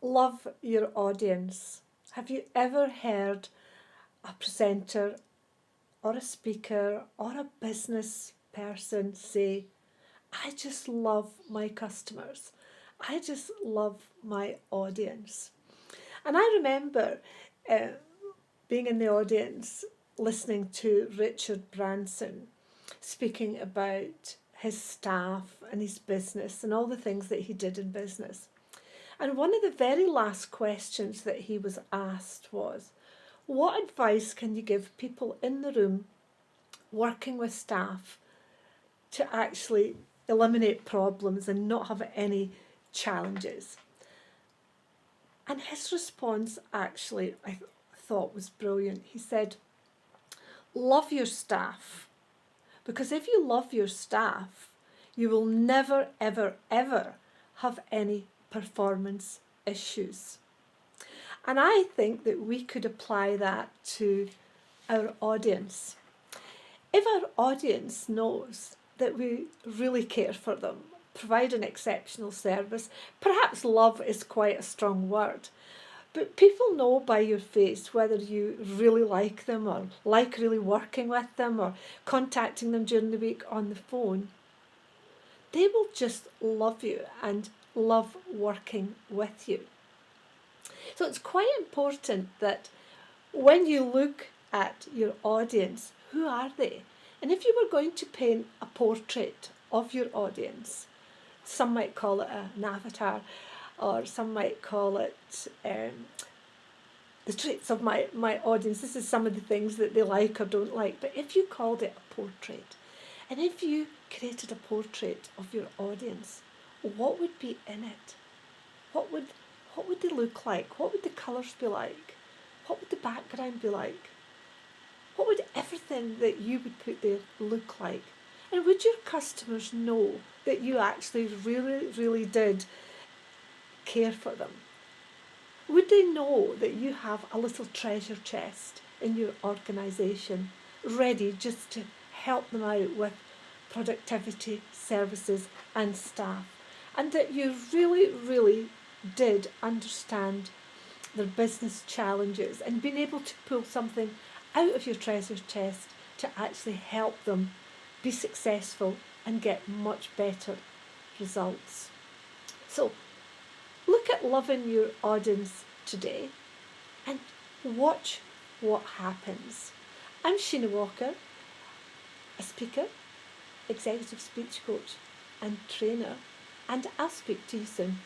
love your audience. Have you ever heard a presenter or a speaker or a business person say, I just love my customers. I just love my audience. And I remember uh, being in the audience listening to Richard Branson speaking about his staff and his business and all the things that he did in business. And one of the very last questions that he was asked was, what advice can you give people in the room working with staff to actually eliminate problems and not have any challenges? And his response actually I thought was brilliant. He said, love your staff, because if you love your staff, you will never, ever, ever have any performance issues. And I think that we could apply that to our audience. If our audience knows that we really care for them, provide an exceptional service, perhaps love is quite a strong word, but people know by your face whether you really like them or like really working with them or contacting them during the week on the phone. They will just love you and love working with you. So it's quite important that when you look at your audience, who are they? And if you were going to paint a portrait of your audience, some might call it an avatar, or some might call it the traits of my audience. This is some of the things that they like or don't like. But if you called it a portrait, and if you created a portrait of your audience, what would be in it? What would they look like? What would the colours be like? What would the background be like? What would everything that you would put there look like? And would your customers know that you actually really, really did care for them? Would they know that you have a little treasure chest in your organisation ready just to help them out with productivity, services and staff? And that you really, really did understand their business challenges and been able to pull something out of your treasure chest to actually help them be successful and get much better results. So look at loving your audience today and watch what happens. I'm Sheena Walker, a speaker, executive speech coach and trainer, and I'll speak to you soon.